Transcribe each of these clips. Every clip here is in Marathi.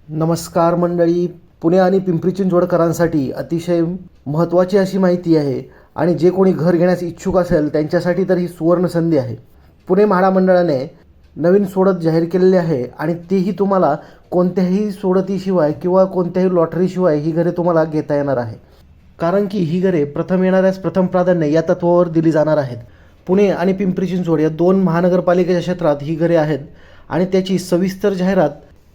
नमस्कार मंडळी. पुणे आणि पिंपरी चिंचवडकरांसाठी अतिशय महत्त्वाची अशी माहिती आहे आणि जे कोणी घर घेण्यास इच्छुक असेल त्यांच्यासाठी तर ही सुवर्ण संधी आहे. पुणे म्हाडा मंडळाने नवीन सोडत जाहीर केलेली आहे आणि तेही तुम्हाला कोणत्याही सोडतीशिवाय किंवा कोणत्याही लॉटरीशिवाय ही घरे तुम्हाला घेता येणार आहे. कारण की ही घरे प्रथम येणाऱ्यास प्रथम प्राधान्य या तत्त्वावर दिली जाणार आहेत. पुणे आणि पिंपरी चिंचवड या दोन महानगरपालिकेच्या क्षेत्रात ही घरे आहेत आणि त्याची सविस्तर जाहिरात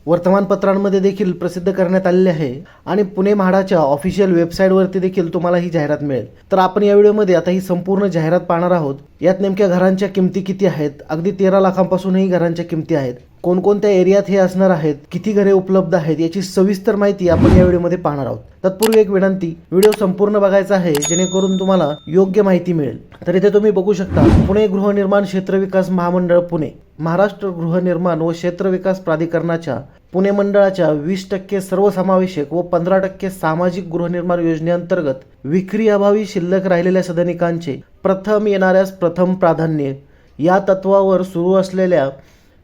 वर्तमानपत्रांमध्ये देखील प्रसिद्ध करण्यात आलेले आहे आणि पुणे म्हाडाच्या ऑफिशियल वेबसाईटवरती देखील तुम्हाला ही जाहिरात मिळेल. तर आपण या व्हिडिओमध्ये आता ही संपूर्ण जाहिरात पाहणार आहोत. यात नेमक्या घरांच्या किमती किती आहेत, अगदी 13 लाखांपासूनही घरांच्या किमती आहेत, कोणकोणत्या एरियात हे असणार आहेत, किती घरे उपलब्ध आहेत याची सविस्तर माहिती आपण या व्हिडिओमध्ये पाहणार आहोत. तत्पूर्वी एक विनंती, व्हिडिओ संपूर्ण बघायचा आहे जेणेकरून तुम्हाला योग्य माहिती मिळेल. तर इथे तुम्ही बघू शकता, पुणे गृहनिर्माण क्षेत्र विकास महामंडळ पुणे, महाराष्ट्र गृहनिर्माण व क्षेत्र विकास प्राधिकरणाच्या पुणे मंडळाच्या 20% सर्वसमावेशक व 15% सामाजिक गृहनिर्माण योजनेअंतर्गत विक्री अभावी शिल्लक राहिलेल्या सदनिकांचे प्रथम येणाऱ्यास प्रथम प्राधान्य या तत्वावर सुरू असलेल्या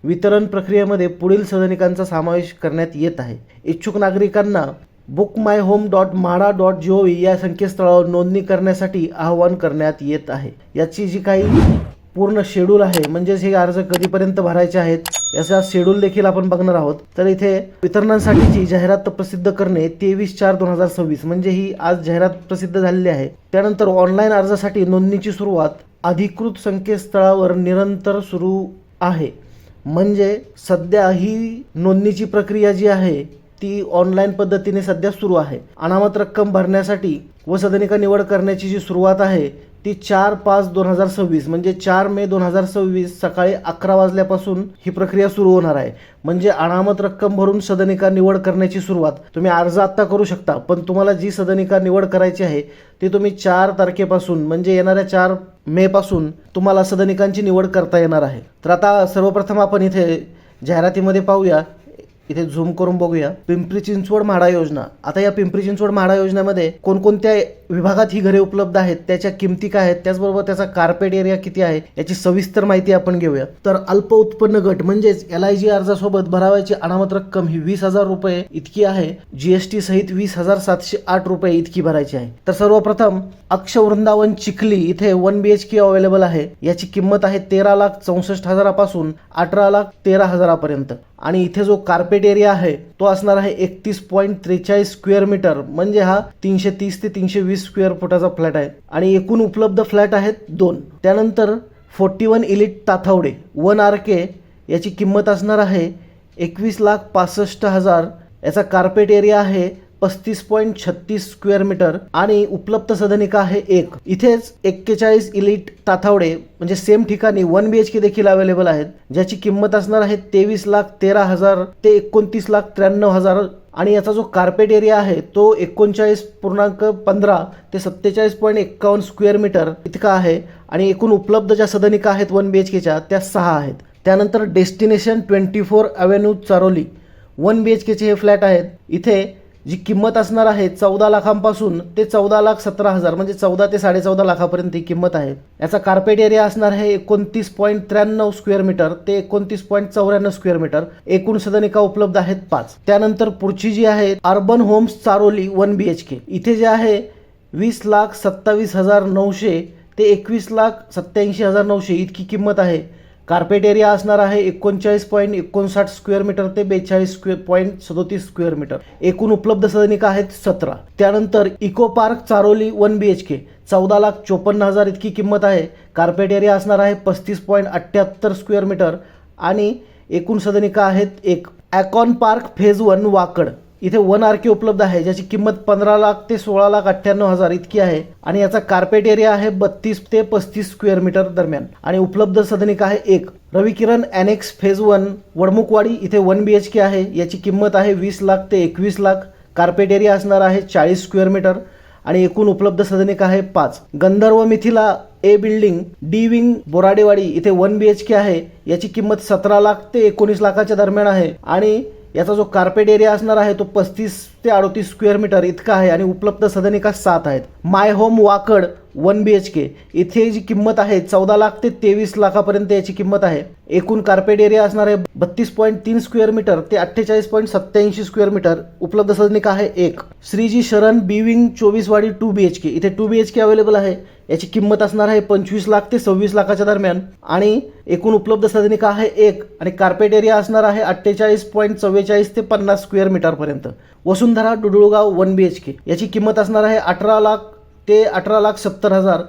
वितरण प्रक्रियेमध्ये पुढील सदनिकांचा समावेश करण्यात येत आहे. इच्छुक नागरिकांना bookmyhome.mhada.gov या संकेतस्थळावर नोंदणी करण्यासाठी आवाहन करण्यात येत आहे. याची जी काही पूर्ण शेड्यूल आहे, म्हणजेच हे अर्ज कधीपर्यंत भरायचे आहेत याचा शेड्यूल देखील आपण बघणार आहोत. तर इथे वितरणासाठीची जाहिरात प्रसिद्ध करणे 23/4/2026 म्हणजे ही आज जाहिरात प्रसिद्ध झालेली आहे. त्यानंतर ऑनलाईन अर्जासाठी नोंदणीची सुरुवात अधिकृत संकेतस्थळावर निरंतर सुरू आहे. म्हणजे सध्या ही नोंदणीची प्रक्रिया जी आहे ती ऑनलाईन पद्धतीने सध्या सुरू आहे. अनामत रक्कम भरण्यासाठी व सदनिका निवड करण्याची जी सुरुवात आहे ती 4/5/2026 म्हणजे 4 मे 2026 सकाळी 11 वाजल्यापासून ही प्रक्रिया सुरू होणार आहे. म्हणजे अनामत रक्कम भरून सदनिका निवड करण्याची सुरुवात तुम्ही अर्ज आत्ता करू शकता, पण तुम्हाला जी सदनिका निवड करायची आहे ती तुम्ही 4 तारखेपासून म्हणजे येणाऱ्या 4 मे पासून तुम्हाला सदनिकांची निवड करता येणार आहे. तर आता सर्वप्रथम आपण इथे जाहिरातीमध्ये पाहूया, इथे झूम करून बघूया. पिंपरी चिंचवड म्हाडा योजना. आता या पिंपरी चिंचवड म्हाडा योजनेमध्ये कोणकोणत्या विभागात ही घरे उपलब्ध आहेत, त्याच्या किमती काय आहेत, त्याचबरोबर त्याचा कार्पेट एरिया किती आहे याची सविस्तर माहिती आपण घेऊया. तर अल्प उत्पन्न गट म्हणजेच LIG अर्जासोबत भरावायची अनामत रक्कम ही 20,000 रुपये इतकी आहे. GST सहित 20,708 रुपये इतकी भरायची आहे. तर सर्वप्रथम अक्ष वृंदावन चिखली इथे 1 BHK अवेलेबल आहे. याची किंमत आहे 13,64,000 पासून 18,13,000 पर्यंत आणि इथे जो कार्पेट एरिया आहे तो असणार आहे 31.43 स्क्वेअर मीटर म्हणजे हा 330 ते 320 स्क्वेअर फुटाचा फ्लॅट आहे आणि एकूण उपलब्ध फ्लॅट आहेत 2. त्यानंतर 41 इलिट ताथवडे 1 RK याची किंमत असणार आहे 21,65,000. याचा कार्पेट एरिया आहे 35.36 स्क्वेअर मीटर आणि उपलब्ध सदनिका आहे 1. इथेच 41 इलिट ताथवडे म्हणजे सेम ठिकाणी 1 BHK देखील अवेलेबल आहेत, ज्याची किंमत असणार आहे 23,13,000 ते 29,93,000 आणि याचा जो कार्पेट एरिया आहे तो 39.15 ते 47.51 स्क्वेअर मीटर इतका आहे आणि एकूण उपलब्ध ज्या सदनिका आहेत 1 BHKच्या त्या 6 आहेत. त्यानंतर डेस्टिनेशन 24 अव्हेन्यू चारोली 1 BHKचे हे फ्लॅट आहेत. इथे जी किंमत असणार आहे 14 लाखांपासून ते 14,17,000 म्हणजे 14 ते 14.5 लाखापर्यंत ही किंमत आहे. याचा कार्पेट एरिया असणार आहे 29.93 स्क्वेअर मीटर ते 29.94 स्क्वेअर मीटर. एकूण सदनिका उपलब्ध आहेत 5. त्यानंतर पुढची जी आहे अर्बन होम्स चारोली 1 BHK इथे जे आहे 20,27,900 ते 21,87,900 इतकी किंमत आहे. कार्पेट एरिया असणार आहे 39.59 स्क्वेअर मीटर ते 42.37 स्क्वेअर मीटर. एकूण उपलब्ध सदनिका आहेत 17. त्यानंतर इको पार्क चारोली 1 BHK 14,54,000 इतकी किंमत आहे. कार्पेट एरिया असणार आहे 35.78 स्क्वेअर मीटर आणि एकूण सदनिका आहेत 1. ॲकॉन पार्क फेज 1 वाकड इथे 1 RK उपलब्ध आहे, ज्याची किंमत 15 लाख ते 16,98,000 इतकी आहे आणि याचा कार्पेट एरिया आहे 32 ते 35 स्क्वेअर मीटर दरम्यान आणि उपलब्ध सदनिका आहे 1. रविकिरण ॲनेक्स फेज 1 वडमुखवाडी इथे 1 BHK आहे. याची किंमत आहे 20 लाख ते 21 लाख. कार्पेट एरिया असणार आहे 40 स्क्वेअर मीटर आणि एकूण उपलब्ध सदनिका आहे 5. Gandharva Mithila A building D wing Boradewadi इथे 1 BHK आहे. याची किंमत 17 लाख ते 19 लाखाच्या दरम्यान आहे आणि याचा जो कार्पेट एरिया असणार आहे तो 35 ते 38 स्क्वेअर मीटर इतका आहे आणि उपलब्ध सदनिका 7 आहेत. माय होम वाकड 1 BHK इथे जी किंमत आहे 14 लाख ते 23 लाखापर्यंत याची किंमत आहे. एकूण कार्पेट एरिया असणार आहे 32.3 स्क्वेअर मीटर ते 48.87 स्क्वेअर मीटर. उपलब्ध सदनिका आहे 1. श्रीजी शरण बिविंग 24 वाडी 2 BHK इथे 2 BHK अवेलेबल आहे. याची किंमत असणार आहे 25 लाख ते 26 लाखाच्या दरम्यान आणि एकूण उपलब्ध सदनिका आहे 1 आणि कार्पेट एरिया असणार आहे 48.44 ते 50 स्क्वेअर मीटर पर्यंत. वसुंधरा डुडुळगाव 1 BHK याची किंमत असणार आहे 18 लाख ते 18,70,000.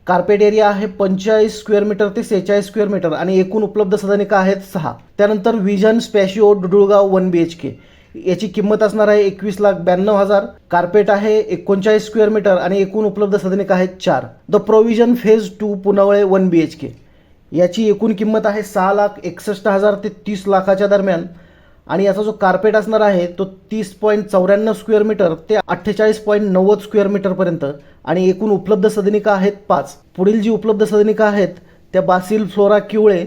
कार्पेट एरिया आहे 45 स्क्वेअर मीटर ते 46 स्क्वेअर मीटर आणि एकूण उपलब्ध सदनिका आहेत 6. त्यानंतर विजन स्पॅशिओ डुडुळगाव 1 BHK याची किंमत असणार आहे 21,92,000. कार्पेट आहे 39 स्क्वेअर मीटर आणि एकूण उपलब्ध सदनिका आहेत 4. The provision phase 2 Punawale 1 BHK याची एकूण किंमत आहे 6,61,000 ते 30 लाखाच्या दरम्यान आणि याचा जो कार्पेट असणार आहे तो 30.94 स्क्वेअर मीटर ते 48.90 स्क्वेअर मीटरपर्यंत आणि एकूण उपलब्ध सदनिका आहेत 5. पुढील जी उपलब्ध सदनिका आहेत त्या बासिल फ्लोरा किवळे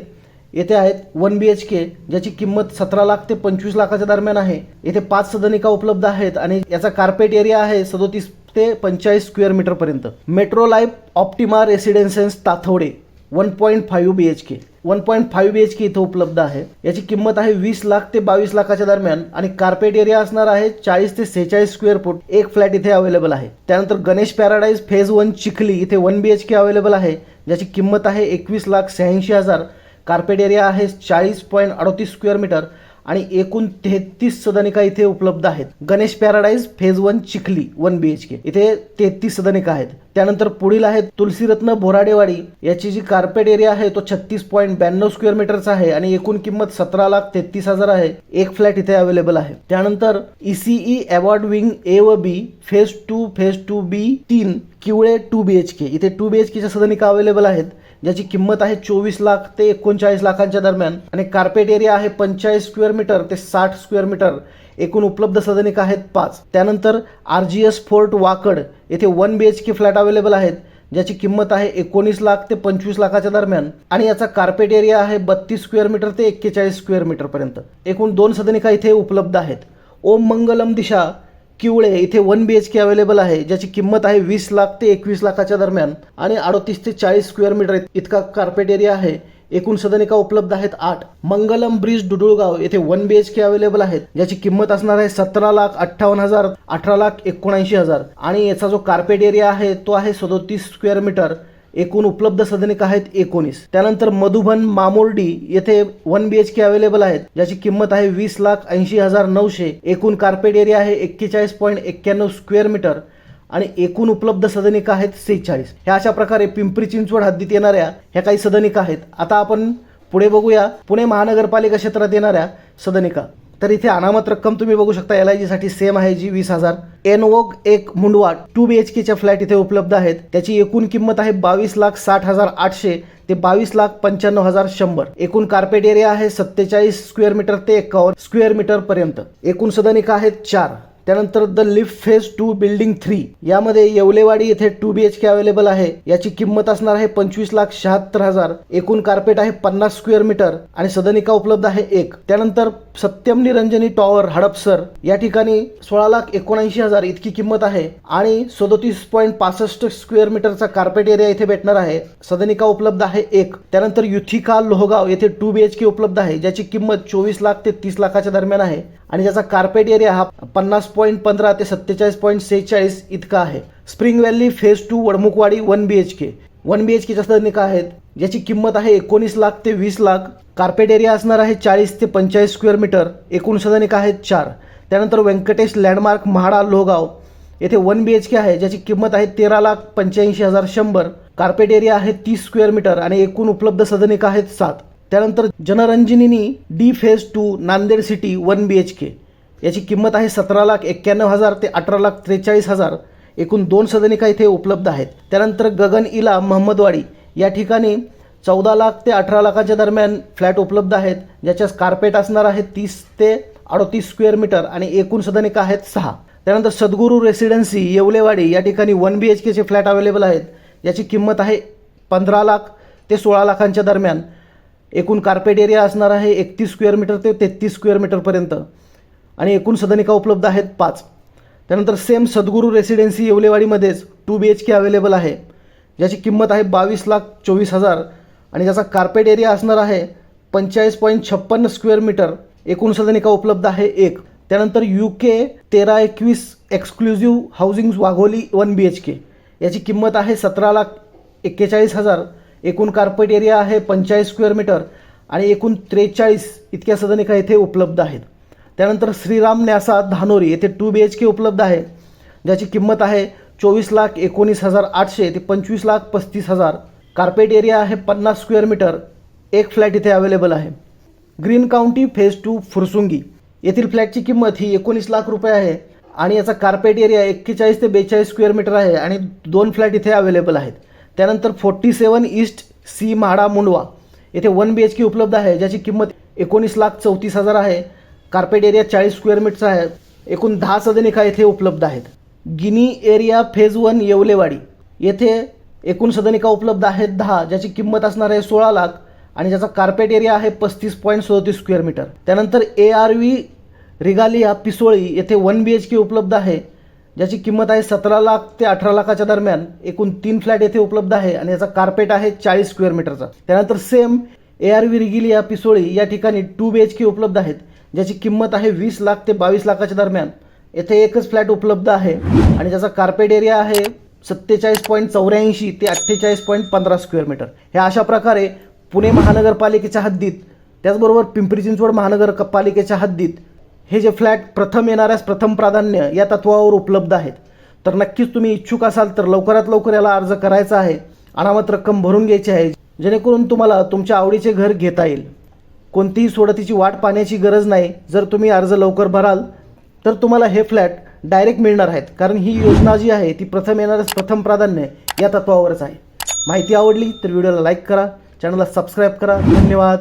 येथे आहेत 1 BHK ज्याची किंमत 17 लाख ते 25 लाखाच्या दरम्यान आहे. येथे 5 सदनिका उपलब्ध आहेत आणि याचा कार्पेट एरिया आहे 37 ते 45 स्क्वेअर मीटरपर्यंत. Metro life optima residences Tathawade 1.5 BHK 1.5 BHK इथं उपलब्ध आहे. याची किंमत आहे 20 लाख ते 22 लाखाच्या दरम्यान आणि कार्पेट एरिया असणार आहे 40 ते 46 स्क्वेअर फूट. एक फ्लॅट इथे अवेलेबल आहे. त्यानंतर गणेश पॅराडाईज फेज 1 चिखली इथे 1 BHK अवेलेबल आहे ज्याची किंमत आहे 21,86,000. कार्पेट एरिया आहे 40.38 स्क्वेअर मीटर आणि एकूण 33 सदनिका इथे उपलब्ध आहेत. Ganesh paradise phase 1 Chikhli 1 BHK इथे 33 सदनिका आहेत. त्यानंतर पुढील आहे तुलसीरत्न बोराडेवाडी याची जी कार्पेट एरिया आहे तो 36.92 स्क्वेअर मीटरचा आहे आणि एकूण किंमत 17,33,000 आहे. एक फ्लॅट इथे अवेलेबल आहे. त्यानंतर ECE अवॉर्ड विंग A व B phase 2B 3 Kivale 2 BHK इथे 2 BHKच्या सदनिका अवेलेबल आहेत ज्याची किंमत आहे 24 लाख ते 39 लाखांच्या दरम्यान आणि कार्पेट एरिया आहे 45 स्क्वेअर मीटर ते 60 स्क्वेअर मीटर. एकूण उपलब्ध सदनिका आहेत 5. त्यानंतर RGS फोर्ट वाकड येथे 1 BHK फ्लॅट अवेलेबल आहेत ज्याची किंमत आहे 19 लाख ते 25 लाखाच्या दरम्यान आणि याचा कार्पेट एरिया आहे 32 स्क्वेअर मीटर ते 41 स्क्वेअर मीटरपर्यंत. एकूण 2 सदनिका इथे उपलब्ध आहेत. ओम मंगलम दिशा किवळे इथे 1 BHK अवेलेबल आहे ज्याची किंमत आहे 20 लाख ते 21 लाखाच्या दरम्यान आणि 38 ते 40 स्क्वेअर मीटर इतका कार्पेट एरिया आहे. एकूण सदनिका उपलब्ध आहेत 8. मंगलम ब्रिज डुडुळगाव येथे 1 BHK अवेलेबल आहेत ज्याची किंमत असणार आहे 17,58,000 18,79,000 आणि याचा जो कार्पेट एरिया आहे तो आहे 37 स्क्वेअर मीटर. एकूण उपलब्ध सदनिका आहेत 19. त्यानंतर मधुबन मामोर्डी येथे 1 BHK अवेलेबल आहेत ज्याची किंमत आहे 20,80,900. एकूण कार्पेट एरिया आहे 41.91 स्क्वेअर मीटर आणि एकूण उपलब्ध सदनिका आहेत 46. ह्या अशा प्रकारे पिंपरी चिंचवड हद्दीत येणाऱ्या ह्या काही सदनिका आहेत. आता आपण पुढे बघूया पुणे महानगरपालिका क्षेत्रात येणाऱ्या सदनिका. तर इथे अनामत रक्कम तुम्ही बघू शकता LIG साठी सेम आहे जी 20,000. एनवोग 1 मुंडवा 2 BHKच्या फ्लॅट इथे उपलब्ध आहेत. त्याची एकूण किंमत आहे 22,60,800 ते 22,95,100. एकूण कार्पेट एरिया आहे 47 स्क्वेअर मीटर ते 51 स्क्वेअर मीटर पर्यंत. एकूण सदनिका आहेत 4. त्यानंतर द लिफ्ट फेज 2 बिल्डिंग 3 यामध्ये येवलेवाडी येथे 2 BHK अवेलेबल आहे. याची किंमत असणार आहे 25,76,000. एकूण कार्पेट आहे 50 स्क्वेअर मीटर आणि सदनिका उपलब्ध आहे 1. त्यानंतर सत्यम निरंजनी टॉवर हडपसर या ठिकाणी 16,79,000 इतकी किंमत आहे आणि 37.65 स्क्वेअर मीटरचा कार्पेट एरिया इथे भेटणार आहे. सदनिका उपलब्ध आहे 1. त्यानंतर युथिका लोहगाव येथे 2 BHK उपलब्ध आहे ज्याची किंमत 24 लाख ते 30 लाखाच्या दरम्यान आहे आणि ज्याचा कार्पेट एरिया हा 50.15 ते 47.46 इतका आहे. Spring valley phase 2 Wadmukhwadi 1 BHK 1 BHKच्या सदनिका आहेत ज्याची किंमत आहे 19 लाख ते 20 लाख. कार्पेट एरिया असणार आहे 40 ते 45 स्क्वेअर मीटर. एकूण सदनिका आहेत 4. त्यानंतर व्यंकटेश लँडमार्क म्हाडा लोहगाव येथे 1 BHK आहे ज्याची किंमत आहे 13,85,100. कार्पेट एरिया आहे 30 स्क्वेअर मीटर आणि एकूण उपलब्ध सदनिका आहेत 7. त्यानंतर जनरंजनी D phase 2 Nanded city 1 BHK याची किंमत आहे 17,91,000 ते 18,43,000. एकूण 2 सदनिका इथे उपलब्ध आहेत. त्यानंतर गगन इला महम्मदवाडी या ठिकाणी 14 लाख ते 18 लाखाच्या दरम्यान फ्लॅट उपलब्ध आहेत ज्याच्या कार्पेट असणार आहे 30 ते 38 स्क्वेअर मीटर आणि एकूण सदनिका आहेत 6. त्यानंतर सद्गुरू रेसिडेन्सी येवलेवाडी या ठिकाणी 1 BHKचे फ्लॅट अवेलेबल आहेत ज्याची किंमत आहे 15 लाख ते 16 लाखांच्या दरम्यान. एकूण कार्पेट एरिया असणार आहे 31 स्क्वेअर मीटर ते 33 स्क्वेअर मीटरपर्यंत आणि एकूण सदनिका उपलब्ध आहेत 5. त्यानंतर सेम सद्गुरू रेसिडेन्सी येवलेवाडीमध्येच 2 BHK अवेलेबल आहे, ज्याची किंमत आहे 22,24,000 आणि ज्याचा कार्पेट एरिया असणार आहे 45.56 स्क्वेअर मीटर. एकूण सदनिका उपलब्ध आहे 1. त्यानंतर UK 1321 exclusive housing Wagholi 1 BHK, याची किंमत आहे 17,41,000. एकूण कार्पेट एरिया आहे 45 स्क्वेअर मीटर आणि एकूण 43 इतक्या सदनिका येथे उपलब्ध आहेत. त्यानंतर श्रीराम न्यासा धानोरी येथे 2 BHK उपलब्ध आहे, ज्याची किंमत आहे 24,19,800 ते 25,35,000. कार्पेट एरिया आहे 50 स्क्वेअर मीटर. एक फ्लॅट इथे अवेलेबल आहे. ग्रीन काउंटी फेज 2 फुरसुंगी येथील फ्लॅटची किंमत ही 19 लाख रुपये आहे आणि याचा कार्पेट एरिया 41 ते 42 स्क्वेअर मीटर आहे आणि 2 फ्लॅट इथे अवेलेबल आहेत. त्यानंतर 47 ईस्ट सी म्हाडा मुंडवा येथे 1 BHK उपलब्ध आहे, ज्याची किंमत 19,34,000 आहे. कार्पेट एरिया 40 स्क्वेअर मीटरचा आहे. एकूण 10 सदनिका येथे उपलब्ध आहेत. गिनी एरिया फेज 1 येवलेवाडी येथे एकूण सदनिका उपलब्ध आहेत 10, ज्याची किंमत असणार आहे 16 लाख आणि ज्याचा कार्पेट एरिया आहे 35.37 स्क्वेअर मीटर. त्यानंतर ARV रिगालिया पिसोळी येथे 1 BHK उपलब्ध आहे, ज्याची किंमत आहे 17 लाख ते 18 लाखाच्या दरम्यान. एकूण 3 फ्लॅट येथे उपलब्ध आहे आणि याचा कार्पेट आहे 40 स्क्वेअर मीटरचा. त्यानंतर सेम ARV रिगिलिया पिसोळी या ठिकाणी 2 BHK उपलब्ध आहेत, ज्याची किंमत आहे 20 लाख ते 22 लाखाच्या दरम्यान. येथे एकच फ्लॅट उपलब्ध आहे आणि ज्याचा कार्पेट एरिया आहे 47.84 ते 48.15 स्क्वेअर मीटर. हे अशा प्रकारे पुणे महानगरपालिकेच्या हद्दीत, त्याचबरोबर पिंपरी चिंचवड महानगरपालिकेच्या हद्दीत हे जे फ्लॅट प्रथम येणाऱ्यास प्रथम प्राधान्य या तत्वावर उपलब्ध आहेत. तर नक्कीच तुम्ही इच्छुक असाल तर लवकरात लवकर याला अर्ज करायचा आहे. अनामत रक्कम भरून घ्यायची आहे, जेणेकरून तुम्हाला तुमच्या आवडीचे घर घेता येईल. कोणतीही सोडतीची वाट पाहण्याची गरज नाही. जर तुम्ही अर्ज लवकर भराल तर तुम्हाला हे फ्लॅट डायरेक्ट मिळणार आहेत, कारण ही योजना जी आहे ती प्रथम येणाऱ्यास प्रथम प्राधान्य या तत्वावरच आहे. माहिती आवडली तर व्हिडिओला लाईक करा, चॅनलला सबस्क्राईब करा. धन्यवाद.